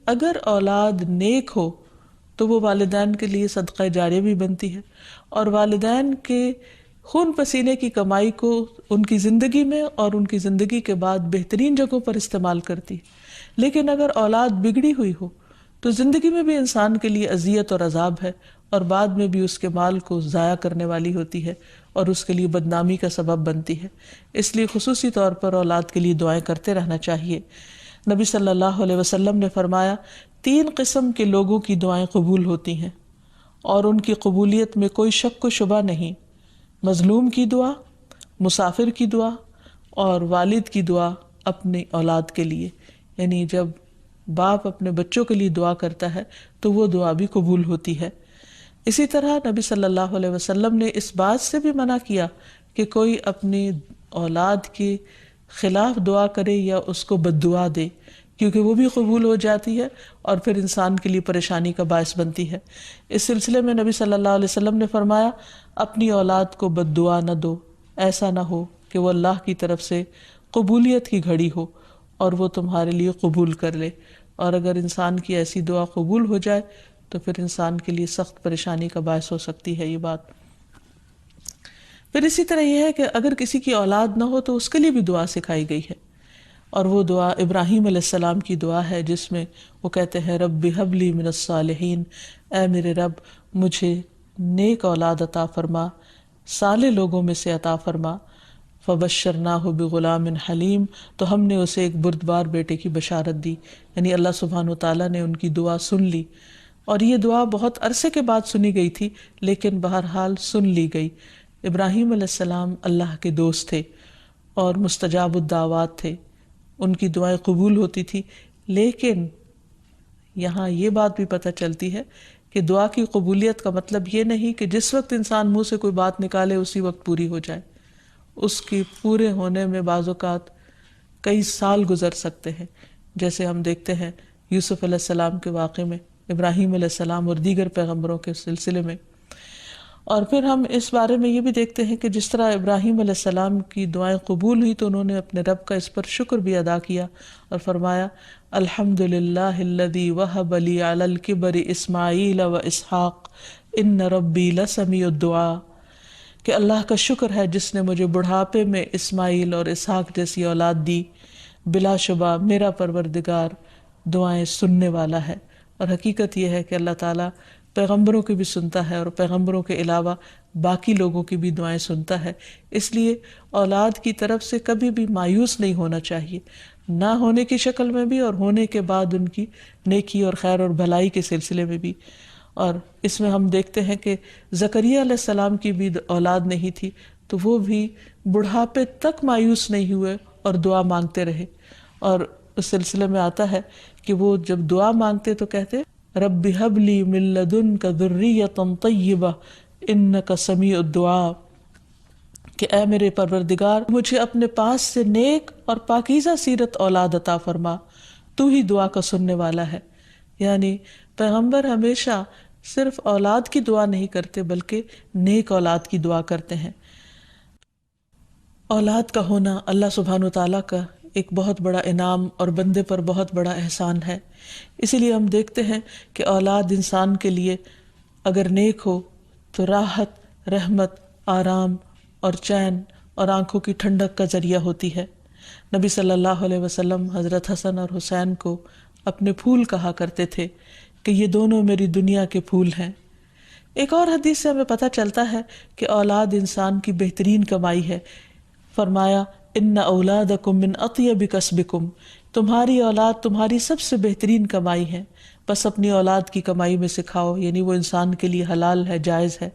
اگر اولاد نیک ہو تو وہ والدین کے لیے صدقہ جاریہ بھی بنتی ہے، اور والدین کے خون پسینے کی کمائی کو ان کی زندگی میں اور ان کی زندگی کے بعد بہترین جگہوں پر استعمال کرتی ہے۔ لیکن اگر اولاد بگڑی ہوئی ہو تو زندگی میں بھی انسان کے لیے اذیت اور عذاب ہے، اور بعد میں بھی اس کے مال کو ضائع کرنے والی ہوتی ہے اور اس کے لیے بدنامی کا سبب بنتی ہے۔ اس لیے خصوصی طور پر اولاد کے لیے دعائیں کرتے رہنا چاہیے۔ نبی صلی اللہ علیہ وسلم نے فرمایا 3 قسم کے لوگوں کی دعائیں قبول ہوتی ہیں اور ان کی قبولیت میں کوئی شک و شبہ نہیں: مظلوم کی دعا، مسافر کی دعا، اور والد کی دعا اپنی اولاد کے لیے۔ یعنی جب باپ اپنے بچوں کے لیے دعا کرتا ہے تو وہ دعا بھی قبول ہوتی ہے۔ اسی طرح نبی صلی اللہ علیہ وسلم نے اس بات سے بھی منع کیا کہ کوئی اپنی اولاد کے خلاف دعا کرے یا اس کو بد دعا دے، کیونکہ وہ بھی قبول ہو جاتی ہے اور پھر انسان کے لیے پریشانی کا باعث بنتی ہے۔ اس سلسلے میں نبی صلی اللہ علیہ وسلم نے فرمایا اپنی اولاد کو بد دعا نہ دو، ایسا نہ ہو کہ وہ اللہ کی طرف سے قبولیت کی گھڑی ہو اور وہ تمہارے لیے قبول کر لے، اور اگر انسان کی ایسی دعا قبول ہو جائے تو پھر انسان کے لیے سخت پریشانی کا باعث ہو سکتی ہے یہ بات۔ پھر اسی طرح یہ ہے کہ اگر کسی کی اولاد نہ ہو تو اس کے لیے بھی دعا سکھائی گئی ہے، اور وہ دعا ابراہیم علیہ السلام کی دعا ہے، جس میں وہ کہتے ہیں رب ہب لی من الصالحین، اے میرے رب مجھے نیک اولاد عطا فرما، صالح لوگوں میں سے عطا فرما۔ فبشرناہ بغلام حلیم، تو ہم نے اسے ایک بردبار بیٹے کی بشارت دی، یعنی اللہ سبحانہ وتعالیٰ نے ان کی دعا سن لی، اور یہ دعا بہت عرصے کے بعد سنی گئی تھی لیکن بہرحال سن لی گئی۔ ابراہیم علیہ السلام اللہ کے دوست تھے اور مستجاب الدعوات تھے، ان کی دعائیں قبول ہوتی تھی، لیکن یہاں یہ بات بھی پتہ چلتی ہے کہ دعا کی قبولیت کا مطلب یہ نہیں کہ جس وقت انسان منہ سے کوئی بات نکالے اسی وقت پوری ہو جائے۔ اس کی پورے ہونے میں بعض اوقات کئی سال گزر سکتے ہیں، جیسے ہم دیکھتے ہیں یوسف علیہ السلام کے واقعے میں، ابراہیم علیہ السلام اور دیگر پیغمبروں کے سلسلے میں۔ اور پھر ہم اس بارے میں یہ بھی دیکھتے ہیں کہ جس طرح ابراہیم علیہ السلام کی دعائیں قبول ہوئی تو انہوں نے اپنے رب کا اس پر شکر بھی ادا کیا اور فرمایا الحمدللہ الذی وہب لی علی الکبر اسماعیل و اسحاق ان ربی لسمیع الدعاء، کہ اللہ کا شکر ہے جس نے مجھے بڑھاپے میں اسماعیل اور اسحاق جیسی اولاد دی، بلا شبہ میرا پروردگار دعائیں سننے والا ہے۔ اور حقیقت یہ ہے کہ اللہ تعالیٰ پیغمبروں کی بھی سنتا ہے اور پیغمبروں کے علاوہ باقی لوگوں کی بھی دعائیں سنتا ہے۔ اس لیے اولاد کی طرف سے کبھی بھی مایوس نہیں ہونا چاہیے، نہ ہونے کی شکل میں بھی اور ہونے کے بعد ان کی نیکی اور خیر اور بھلائی کے سلسلے میں بھی۔ اور اس میں ہم دیکھتے ہیں کہ زکریا علیہ السلام کی بھی اولاد نہیں تھی تو وہ بھی بڑھاپے تک مایوس نہیں ہوئے اور دعا مانگتے رہے، اور اس سلسلے میں آتا ہے کہ وہ جب دعا مانگتے تو کہتے رب ہب لی من لدنک ذریۃ طیبہ انک سمیع الدعاء، کہ اے میرے پروردگار مجھے اپنے پاس سے نیک اور پاکیزہ سیرت اولاد عطا فرما، تو ہی دعا کا سننے والا ہے۔ یعنی پیغمبر ہمیشہ صرف اولاد کی دعا نہیں کرتے بلکہ نیک اولاد کی دعا کرتے ہیں۔ اولاد کا ہونا اللہ سبحانہ وتعالیٰ کا ایک بہت بڑا انعام اور بندے پر بہت بڑا احسان ہے۔ اسی لیے ہم دیکھتے ہیں کہ اولاد انسان کے لیے اگر نیک ہو تو راحت، رحمت، آرام اور چین اور آنکھوں کی ٹھنڈک کا ذریعہ ہوتی ہے۔ نبی صلی اللہ علیہ وسلم حضرت حسن اور حسین کو اپنے پھول کہا کرتے تھے کہ یہ دونوں میری دنیا کے پھول ہیں۔ ایک اور حدیث سے ہمیں پتہ چلتا ہے کہ اولاد انسان کی بہترین کمائی ہے۔ فرمایا ان اولادکم من اطیب کسبکم، تمہاری اولاد تمہاری سب سے بہترین کمائی ہے، بس اپنی اولاد کی کمائی میں سے کھاؤ، یعنی وہ انسان کے لیے حلال ہے، جائز ہے۔